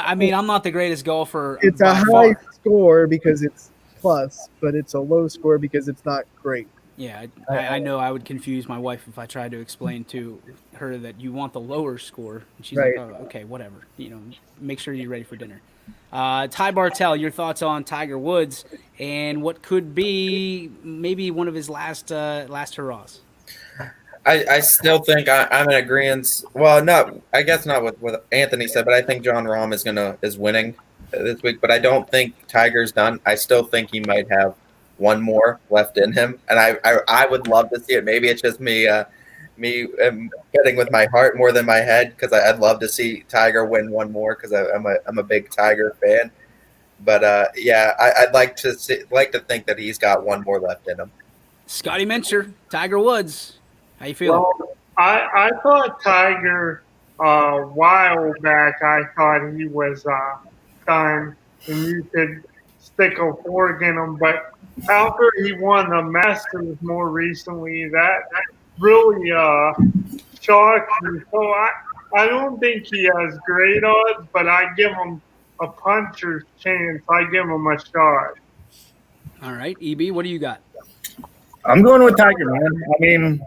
I'm not the greatest golfer. It's a high score because it's plus, but it's a low score because it's not great. Yeah, I know I would confuse my wife if I tried to explain to her that you want the lower score. And she's Right. like, oh, okay, whatever. You know, make sure you're ready for dinner. Ty Bartell, your thoughts on Tiger Woods and what could be maybe one of his last hurrahs? I still think I'm in agreement. Well, I guess not with what Anthony said, but I think John Rahm is winning this week. But I don't think Tiger's done. I still think he might have one more left in him, and I would love to see it. Maybe it's just me betting with my heart more than my head because I'd love to see Tiger win one more because I'm a big Tiger fan. But I'd like to think that he's got one more left in him. Scotty Mincher, Tiger Woods. How you feeling? Well, I thought Tiger a while back. I thought he was done, and you could stick a fork in him, but after he won the Masters more recently, that really shocked me. So I don't think he has great odds, but I give him a puncher's chance. I give him a shot. All right, EB, what do you got? I'm going with Tiger, man. I mean,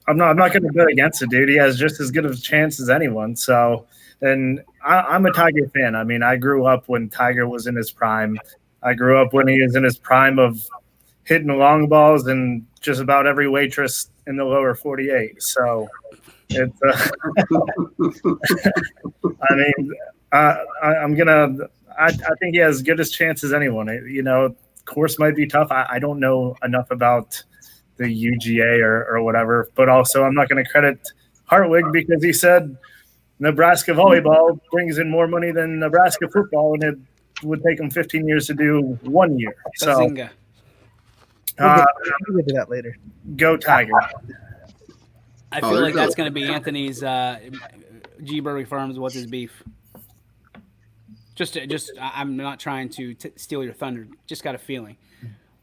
I'm not going to bet against the dude. He has just as good of a chance as anyone. So, and I'm a Tiger fan. I mean, I grew up when Tiger was in his prime. I grew up when he was in his prime of hitting long balls and just about every waitress in the lower 48. So it's, I mean, I think he has as good as chance as anyone. You know, course might be tough. I don't know enough about the UGA or whatever, but also I'm not going to credit Hartwig because he said Nebraska volleyball brings in more money than Nebraska football, and it would take him 15 years to do 1 year. So, We'll get to that later. Go Tiger. I feel like that's going to be Anthony's G. Burley Farms. What's his beef? I'm not trying to steal your thunder. Just got a feeling.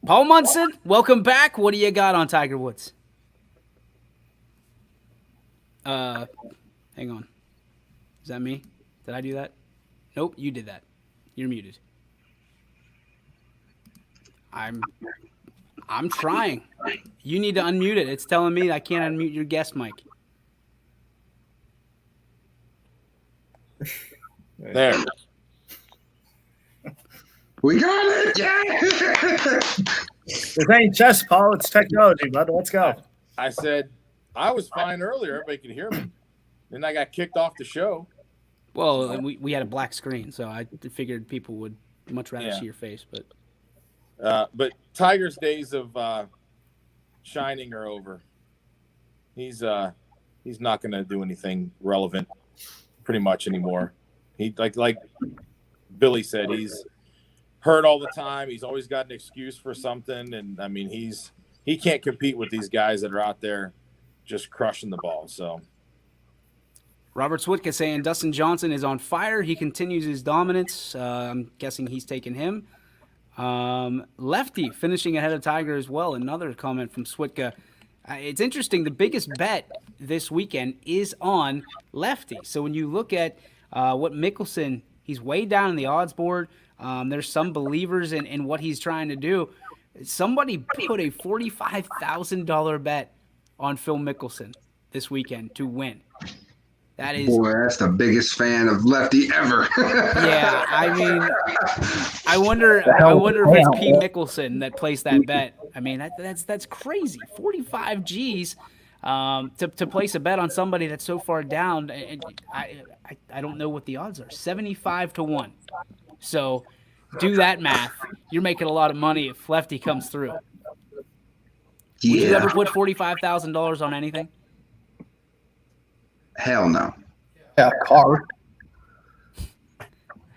Paul Munson, welcome back. What do you got on Tiger Woods? Hang on. Is that me? Did I do that? Nope, you did that. You're muted. I'm trying. You need to unmute it. It's telling me I can't unmute your guest mic. There. We got it. Yeah. This ain't chess, Paul. It's technology, bud. Let's go. I said I was fine earlier. Everybody could hear me. Then I got kicked off the show. Well, we had a black screen, so I figured people would much rather see your face. But Tiger's days of shining are over. He's not going to do anything relevant pretty much anymore. He like Billy said, he's hurt all the time. He's always got an excuse for something, and I mean he can't compete with these guys that are out there just crushing the ball. So Robert Switka saying Dustin Johnson is on fire. He continues his dominance. I'm guessing he's taken him. Lefty finishing ahead of Tiger as well. Another comment from Switka. It's interesting. The biggest bet this weekend is on Lefty. So when you look at what Mickelson, he's way down in the odds board. There's some believers in what he's trying to do. Somebody put a $45,000 bet on Phil Mickelson this weekend to win. That is, boy, that's the biggest fan of Lefty ever. Yeah, I mean, I wonder if it's Pete Mickelson that placed that bet. I mean, that's crazy. 45 G's to place a bet on somebody that's so far down. And I don't know what the odds are. 75-1. So do that math. You're making a lot of money if Lefty comes through. Yeah. Would you ever put $45,000 on anything? Hell no. Yeah, a car.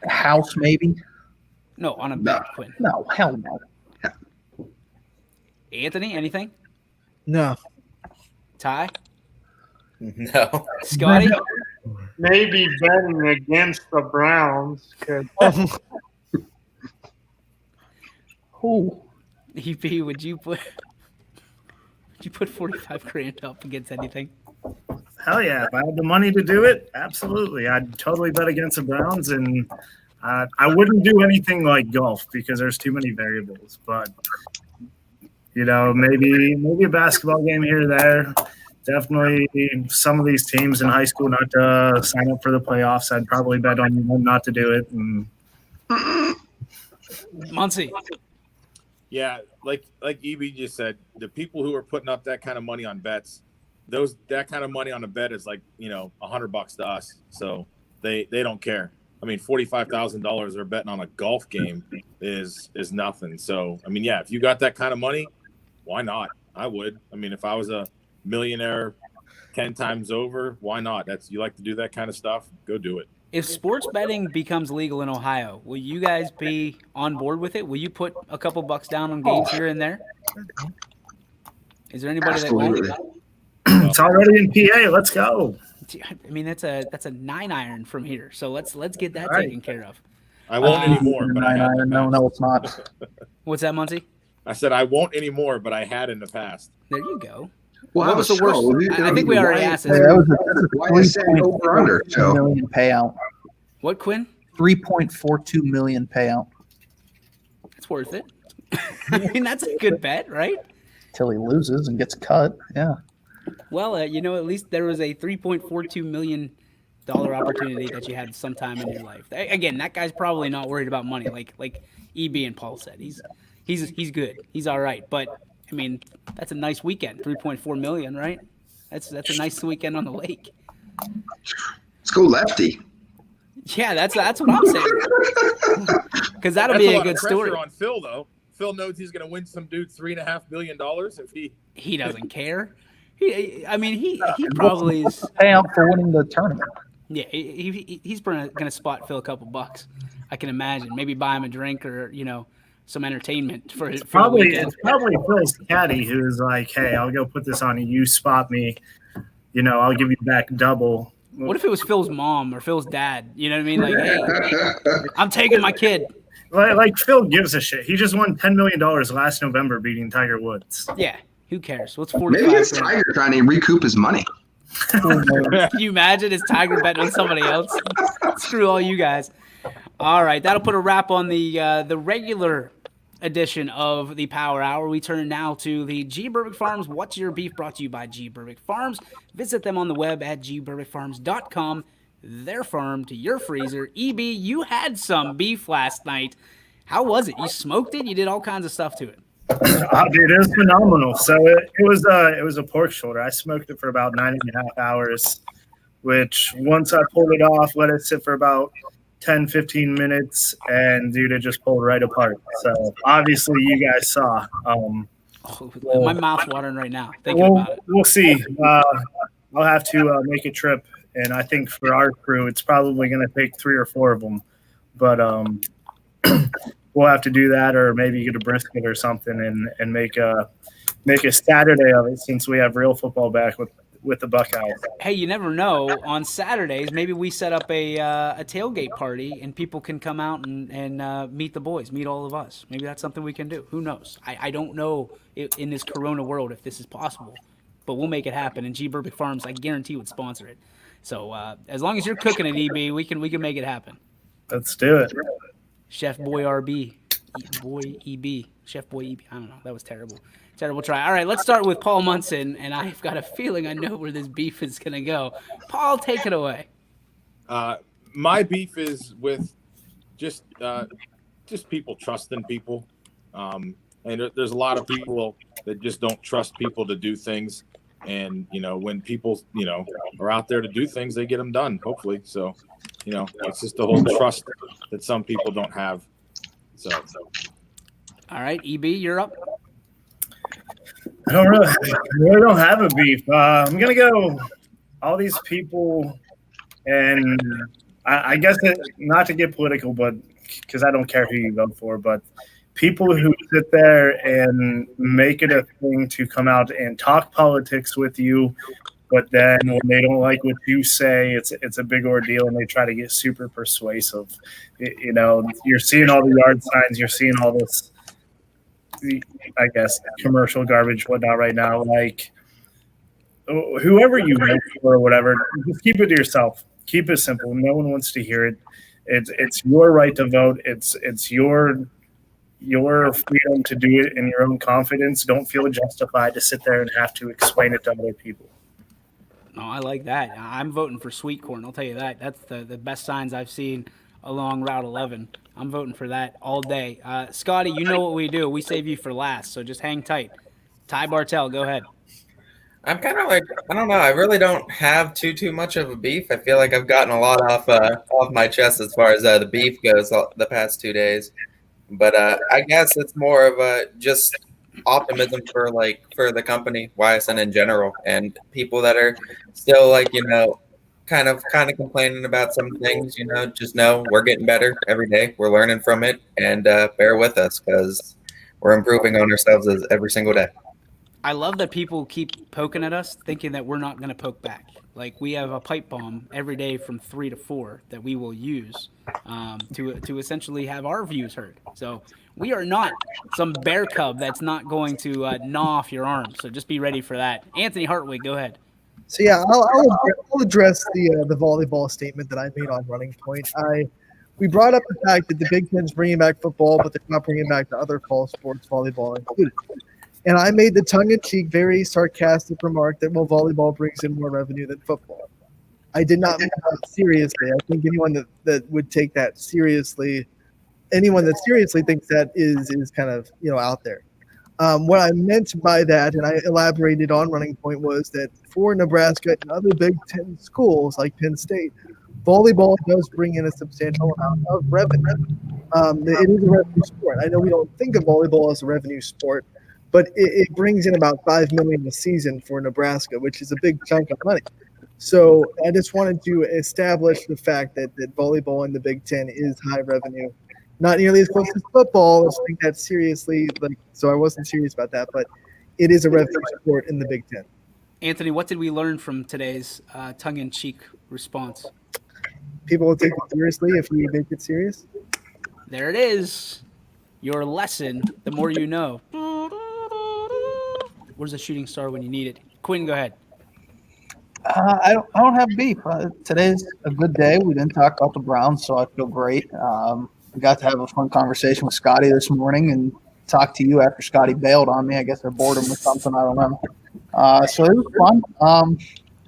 A house, maybe? No, on a bet, Quinn. No, hell no. Anthony, anything? No. Ty? No. Scotty? Maybe betting against the Browns. Who? EP, would you put 45 grand up against anything? Hell yeah. If I had the money to do it, absolutely. I'd totally bet against the Browns, and I wouldn't do anything like golf because there's too many variables. But, maybe a basketball game here or there. Definitely some of these teams in high school not to sign up for the playoffs. I'd probably bet on them not to do it. And Muncie. Yeah, like EB just said, the people who are putting up that kind of money on bets, that kind of money on a bet is like $100 to us. So they don't care. I mean, $45,000 they're betting on a golf game is nothing. So I mean, yeah, if you got that kind of money, why not? I would. I mean, if I was a millionaire 10 times over, why not? You like to do that kind of stuff, go do it. If sports betting becomes legal in Ohio, will you guys be on board with it? Will you put a couple bucks down on games here and there? Is there anybody that won't? It's already in PA. Let's go. I mean, that's a 9-iron from here. So let's get that taken care of. I won't anymore. But No, it's not. What's that, Muncie? I said I won't anymore, but I had in the past. There you go. Well, what was the worst? I think we already asked this. That was a $3.42 million payout. What, Quinn? $3.42 million payout. It's worth it. I mean, that's a good bet, right? Till he loses and gets cut. Yeah. Well, at least there was a $3.42 million opportunity that you had sometime in your life. Again, that guy's probably not worried about money, like EB and Paul said. He's good. He's all right. But I mean, that's a nice weekend. $3.4 million, right? That's a nice weekend on the lake. Let's go Lefty. Yeah, that's what I'm saying. Because that'll be a good story. On Phil though. Phil knows he's going to win some dude $3.5 million if he doesn't care. He probably is payout for winning the tournament. Yeah, he's going to spot Phil a couple bucks. I can imagine. Maybe buy him a drink or some entertainment for the Probably weekend. it's probably Phil's caddy who's like, "Hey, I'll go put this on you. You spot me, I'll give you back double." What if it was Phil's mom or Phil's dad? You know what I mean? Like, hey, I'm taking my kid. Like Phil gives a shit. He just won $10 million last November beating Tiger Woods. Yeah, who cares? What's Maybe 45 it's Tiger trying to recoup his money. Can you imagine it's Tiger betting on somebody else? Screw all you guys. All right, that'll put a wrap on the regular edition of the Power Hour. We turn now to the G. Burbick Farms What's Your Beef, brought to you by G. Burbick Farms. Visit them on the web at gburbickfarms.com. Their farm to your freezer. EB, you had some beef last night. How was it? You smoked it? You did all kinds of stuff to it. Dude, it was phenomenal. So it was a pork shoulder. I smoked it for about 9.5 hours, which once I pulled it off, let it sit for about 10, 15 minutes, and dude, it just pulled right apart. So obviously you guys saw. My mouth's watering right now thinking about it. We'll see. I'll have to make a trip, and I think for our crew, it's probably going to take 3 or 4 of them. But we'll have to do that, or maybe get a brisket or something, and make a Saturday of it, since we have real football back with the Buckeyes. Hey, you never know. On Saturdays, maybe we set up a tailgate party, and people can come out and meet the boys, meet all of us. Maybe that's something we can do. Who knows? I don't know in this Corona world if this is possible, but we'll make it happen. And G. Burbick Farms, I guarantee, would sponsor it. So as long as you're cooking it, EB, we can make it happen. Let's do it. Chef Boy RB, Boy EB, Chef Boy EB. I don't know. That was terrible. Terrible try. All right, let's start with Paul Munson, and I've got a feeling I know where this beef is going to go. Paul, take it away. My beef is with just people trusting people. And there's a lot of people that just don't trust people to do things. And, when people, are out there to do things, they get them done, hopefully. So, it's just the whole trust that some people don't have. So. All right, EB, you're up. I really don't have a beef. I'm gonna go all these people, and I guess not to get political, but because I don't care who you vote for, but people who sit there and make it a thing to come out and talk politics with you, but then when they don't like what you say, it's a big ordeal, and they try to get super persuasive. You're seeing all the yard signs, you're seeing all this, I guess, commercial garbage, whatnot right now. Like, whoever you vote for or whatever, just keep it to yourself. Keep it simple. No one wants to hear it. It's your right to vote. It's your freedom to do it in your own confidence. Don't feel justified to sit there and have to explain it to other people. Oh, I like that. I'm voting for sweet corn. I'll tell you that. That's the best signs I've seen along Route 11. I'm voting for that all day. Scotty, you know what we do. We save you for last, so just hang tight. Ty Bartell, go ahead. I'm kind of like, I don't know. I really don't have too much of a beef. I feel like I've gotten a lot off my chest as far as the beef goes the past 2 days. But I guess it's more of just optimism for the company, YSN in general, and people that are still kind of complaining about some things. Just know we're getting better every day. We're learning from it, and bear with us because we're improving on ourselves every single day. I love that people keep poking at us, thinking that we're not going to poke back. Like, we have a pipe bomb every day from 3 to 4 that we will use to essentially have our views heard. So we are not some bear cub that's not going to gnaw off your arm. So just be ready for that. Anthony Hartwig, go ahead. So yeah, I'll address the volleyball statement that I made on Running Point. We brought up the fact that the Big Ten's bringing back football, but they're not bringing back the other fall sports, volleyball included. And I made the tongue-in-cheek, very sarcastic remark that, well, volleyball brings in more revenue than football. I did not mean that seriously. I think anyone that would take that seriously, anyone that seriously thinks that is kind of out there. What I meant by that, and I elaborated on Running Point, was that for Nebraska and other Big Ten schools like Penn State, volleyball does bring in a substantial amount of revenue. It is a revenue sport. I know we don't think of volleyball as a revenue sport, but it brings in about $5 million a season for Nebraska, which is a big chunk of money. So I just wanted to establish the fact that volleyball in the Big Ten is high revenue, Not nearly as close as football. Let's take that seriously. Like, so I wasn't serious about that, but it is a revenue sport in the Big Ten. Anthony, what did we learn from today's tongue-in-cheek response? People will take it seriously if we make it serious. There it is. Your lesson, the more you know. Where's the shooting star when you need it? Quinn, go ahead. I don't have beef. Today's a good day. We didn't talk about the Browns, so I feel great. I got to have a fun conversation with Scotty this morning and talk to you after Scotty bailed on me. I guess I bored him with something. I don't know. So it was fun.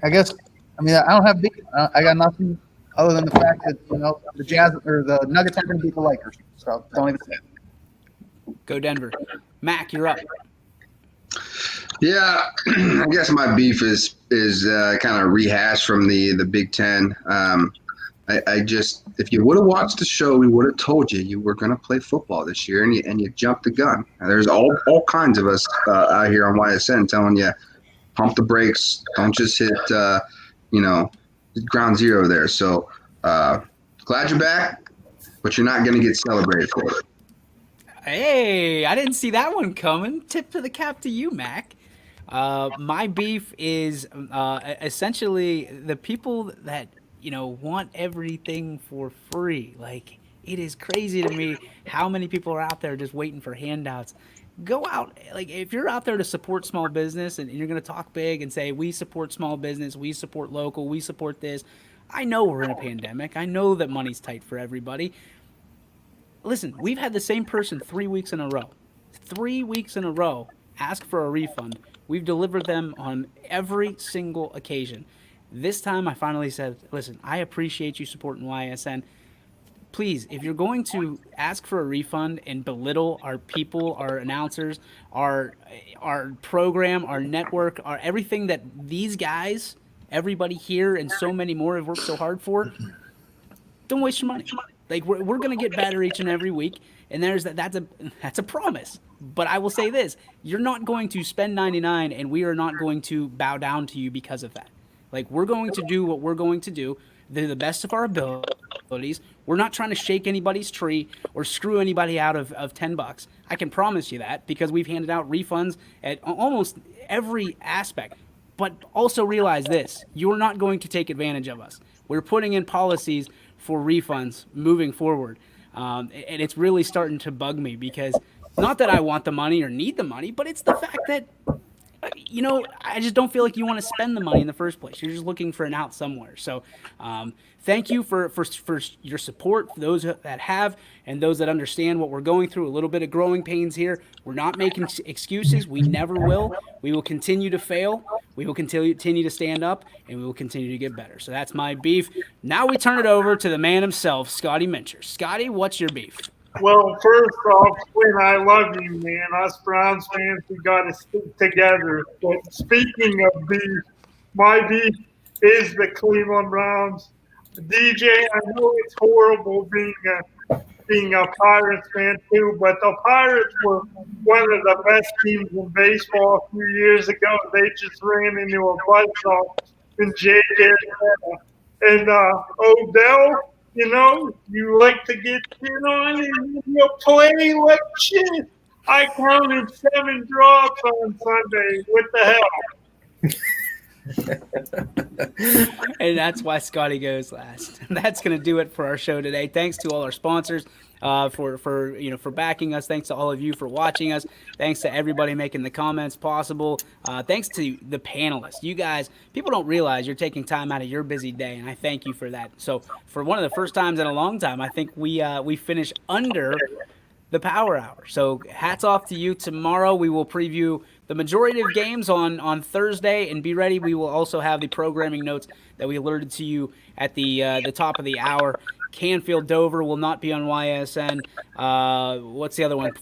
I guess. I mean, I don't have beef. I got nothing other than the fact that the Jazz or the Nuggets aren't going to beat the Lakers. So don't even say it. Go Denver. Mac, you're up. Yeah, I guess my beef is kind of rehashed from the Big Ten. I just, if you would have watched the show, we would have told you were going to play football this year, and you jumped the gun. And there's all kinds of us out here on YSN telling you, pump the brakes, don't just hit ground zero there. So glad you're back, but you're not going to get celebrated for it. Hey, I didn't see that one coming. Tip to the cap to you, Mac. My beef is essentially the people that want everything for free. Like, it is crazy to me how many people are out there just waiting for handouts. Go out, like, if you're out there to support small business and you're going to talk big and say we support small business, we support local, we support this. I know we're in a pandemic. I know that money's tight for everybody. Listen, we've had the same person 3 weeks in a row. 3 weeks in a row ask for a refund. We've delivered them on every single occasion. This time I finally said, listen, I appreciate you supporting YSN. Please, if you're going to ask for a refund and belittle our people, our announcers, our program, our network, our everything that these guys, everybody here, and so many more have worked so hard for, don't waste your money. Like, we're going to get better each and every week, and that's a promise. But I will say this, you're not going to spend 99 and we are not going to bow down to you because of that. Like, we're going to do what we're going to do to the best of our abilities. We're not trying to shake anybody's tree or screw anybody out of $10. I can promise you that, because we've handed out refunds at almost every aspect. But also realize this, you're not going to take advantage of us. We're putting in policies for refunds moving forward. And it's really starting to bug me, because not that I want the money or need the money, but it's the fact that, I just don't feel like you want to spend the money in the first place. You're just looking for an out somewhere. So thank you for your support, for those that have and those that understand what we're going through. A little bit of growing pains here. We're not making excuses. We never will. We will continue to fail. We will continue to stand up, and we will continue to get better. So that's my beef. Now we turn it over to the man himself, Scotty Mincher. Scotty, what's your beef? Well, first off, Quinn, I love you, man. Us Browns fans, we got to stick together. But speaking of beef, my beef is the Cleveland Browns. DJ, I know it's horrible being a Pirates fan too, but the Pirates were one of the best teams in baseball a few years ago. They just ran into a buzzsaw in J.J. and Odell. You like to get in on and you play like shit. I counted 7 drops on Sunday. What the hell? And that's why Scotty goes last. And that's going to do it for our show today. Thanks to all our sponsors for backing us. Thanks to all of you for watching us. Thanks to everybody making the comments possible. Thanks to the panelists. You guys, people don't realize you're taking time out of your busy day, and I thank you for that. So for one of the first times in a long time, I think we finished under the Power Hour. So hats off to you. Tomorrow we will preview the majority of games on Thursday, and be ready. We will also have the programming notes that we alerted to you at the top of the hour. Canfield Dover will not be on YSN. What's the other one?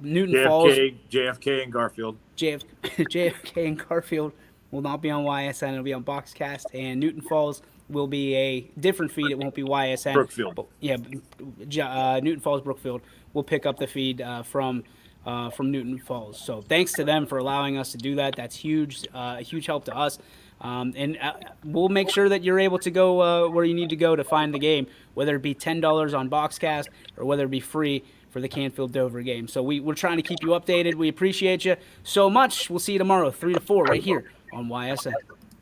Newton Falls. JFK and Garfield. JFK and Garfield will not be on YSN. It'll be on Boxcast. And Newton Falls will be a different feed. It won't be YSN. Brookfield. But, yeah, Newton Falls, Brookfield will pick up the feed from from Newton Falls. So thanks to them for allowing us to do that. That's huge, a huge help to us. And we'll make sure that you're able to go where you need to go to find the game, whether it be $10 on Boxcast or whether it be free for the Canfield Dover game. So we're trying to keep you updated. We appreciate you so much. We'll see you tomorrow, 3 to 4, right here on YSN.